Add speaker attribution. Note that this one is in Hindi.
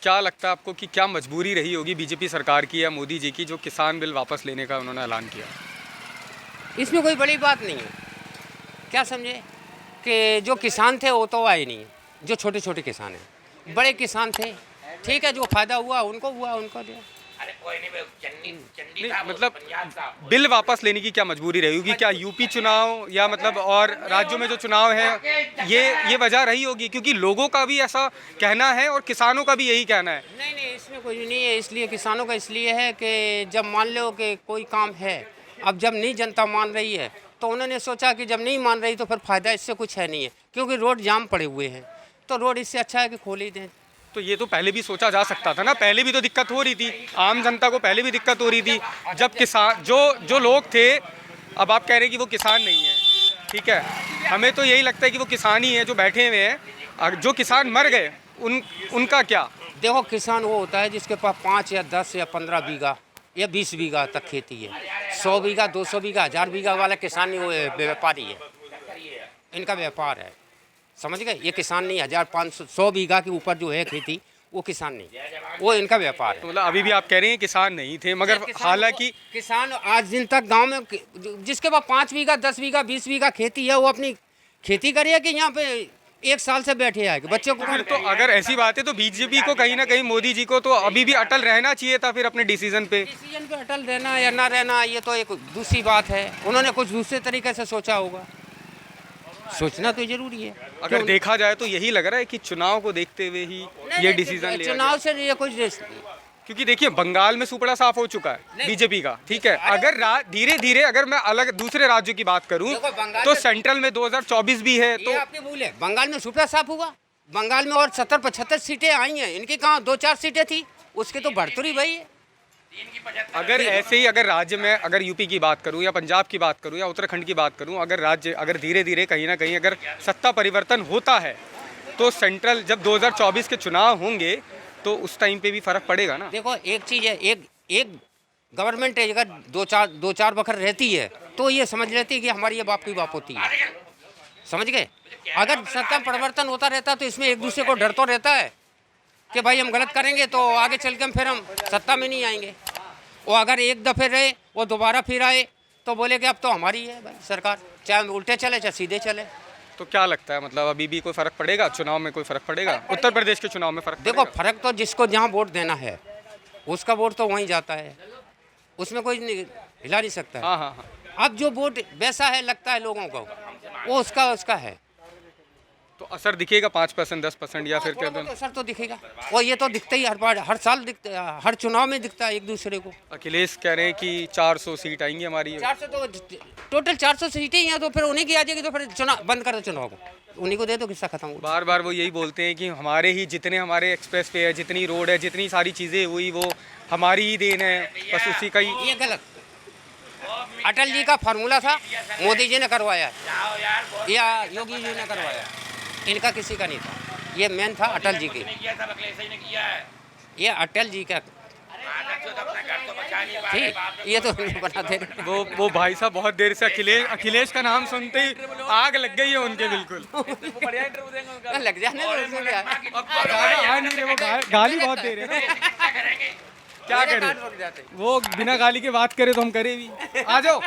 Speaker 1: क्या लगता है आपको कि क्या मजबूरी रही होगी बीजेपी सरकार की या मोदी जी की जो किसान बिल वापस लेने का उन्होंने ऐलान किया?
Speaker 2: इसमें कोई बड़ी बात नहीं है। क्या समझे कि जो किसान थे वो तो आए नहीं, जो छोटे छोटे किसान हैं, बड़े किसान थे, ठीक है, जो फायदा हुआ उनको दिया।
Speaker 3: अरे कोई नहीं, चंडी
Speaker 1: नहीं,
Speaker 3: था,
Speaker 1: मतलब
Speaker 3: पंजाब था।
Speaker 1: बिल वापस लेने की क्या मजबूरी रही होगी? क्या यूपी चुनाव या मतलब और राज्यों में जो चुनाव है ये वजह रही होगी? क्योंकि लोगों का भी ऐसा कहना है और किसानों का भी यही कहना है।
Speaker 2: नहीं, इसमें कोई नहीं है। इसलिए किसानों का इसलिए है कि जब मान लो कि कोई काम है, अब जब नहीं जनता मान रही है तो उन्होंने सोचा कि जब नहीं मान रही तो फिर फायदा इससे कुछ है नहीं है, क्योंकि रोड जाम पड़े हुए हैं, तो रोड इससे अच्छा है कि खोल ही दें।
Speaker 1: तो ये तो पहले भी सोचा जा सकता था ना, पहले भी तो दिक्कत हो रही थी, आम जनता को पहले भी दिक्कत हो रही थी जब किसान जो लोग थे। अब आप कह रहे हैं कि वो किसान नहीं है, ठीक है, हमें तो यही लगता है कि वो किसान ही है जो बैठे हुए हैं। जो किसान मर गए उनका क्या?
Speaker 2: देखो, किसान वो होता है जिसके पास 5 या 10 या 15 बीघा या 20 बीघा तक खेती है। 100 बीघा, 200 बीघा, 1000 बीघा वाला किसान ही वो व्यापारी है, इनका व्यापार है, समझ गए? ये किसान नहीं, 1500 100 बीघा के ऊपर जो है खेती, वो किसान नहीं, वो इनका व्यापार है।
Speaker 1: तो मतलब अभी भी आप कह रहे हैं किसान नहीं थे, मगर हालांकि
Speaker 2: किसान आज दिन तक गांव में जिसके पास 5 बीघा, 10 बीघा, 20 बीघा खेती है, वो अपनी खेती करिए कि यहाँ पे 1 साल से बैठे आए बच्चों को।
Speaker 1: तो अगर ऐसी बात है तो बीजेपी को कहीं ना कहीं, मोदी जी को तो अभी भी अटल रहना चाहिए था फिर अपने डिसीजन पे
Speaker 2: अटल रहना या ना रहना ये तो एक दूसरी बात है। उन्होंने कुछ दूसरे तरीके से सोचा होगा, सोचना तो जरूरी है।
Speaker 1: अगर देखा जाए तो यही लग रहा है कि चुनाव को देखते हुए ही ये डिसीजन लिया
Speaker 2: चुनाव से ये कुछ,
Speaker 1: क्योंकि देखिए बंगाल में सुपड़ा साफ हो चुका है बीजेपी का, ठीक है। अगर धीरे धीरे अगर मैं अलग दूसरे राज्यों की बात करूं तो सेंट्रल में 2024 भी है, तो
Speaker 2: आपने भूले बंगाल में सुपड़ा साफ हुआ, बंगाल में और 70-75 सीटें आई हैं, इनकी कहाँ 2-4 सीटें थी, उसके तो बढ़तरी भाई है।
Speaker 1: अगर ऐसे ही अगर राज्य में, अगर यूपी की बात करूं या पंजाब की बात करूं या उत्तराखंड की बात करूं, अगर राज्य अगर धीरे धीरे कहीं ना कहीं अगर सत्ता परिवर्तन होता है तो सेंट्रल जब 2024 के चुनाव होंगे तो उस टाइम पे भी फर्क पड़ेगा ना।
Speaker 2: देखो, एक चीज़ है, एक गवर्नमेंट अगर 2-4 बखर रहती है तो ये समझ लेती है कि हमारी ये बाप की बाप होती है, समझ गए? अगर सत्ता परिवर्तन होता रहता तो इसमें एक दूसरे को डर तो रहता है कि भाई हम गलत करेंगे तो आगे चल के फिर हम सत्ता में नहीं आएंगे। और अगर एक दफ़े रहे वो दोबारा फिर आए तो बोले कि अब तो हमारी है भाई सरकार, चाहे उल्टे चले चाहे सीधे चले।
Speaker 1: तो क्या लगता है, मतलब अभी भी कोई फर्क पड़ेगा चुनाव में? कोई फर्क पड़ेगा उत्तर प्रदेश के चुनाव में? फर्क
Speaker 2: देखो, फर्क तो जिसको जहाँ वोट देना है उसका वोट तो वहीं जाता है, उसमें कोई हिला नहीं सकता है।
Speaker 1: हाँ।
Speaker 2: अब जो वोट वैसा है लगता है लोगों को, वो उसका है,
Speaker 1: तो असर दिखेगा 5%, 10% या फिर क्या?
Speaker 2: तो असर तो दिखेगा, और ये तो दिखता ही हर बार, हर साल दिखता है, हर चुनाव में दिखता है एक दूसरे को।
Speaker 1: अखिलेश कह रहे हैं कि 400 सीट आएंगी हमारी।
Speaker 2: 400 तो टोटल 400 सीटें ही हैं, तो फिर उन्हीं की आ जाएगी, तो फिर चुनाव बंद कर दो, चुनाव को उन्हीं को दे दो, किस्सा खत्म हो।
Speaker 1: बार बार वो यही बोलते हैं कि हमारे ही जितने हमारे एक्सप्रेस वे है, जितनी रोड है, जितनी सारी चीज़ें हुई वो हमारी ही देन है, बस उसी का ही।
Speaker 2: ये गलत, अटल जी का फार्मूला था, मोदी जी ने करवाया या योगी जी ने करवाया, इनका किसी का नहीं था, ये मेन था अटल जी की, ये अटल जी का, ठीक, ये तो बना दे।
Speaker 1: वो भाई साहब बहुत देर से अखिलेश का नाम सुनते ही आग लग गई है उनके, बिल्कुल
Speaker 2: लग जाने
Speaker 1: वो गाली बहुत दे रहे हैं, क्या करें, वो बिना गाली के बात करे तो हम करें भी। आ जाओ।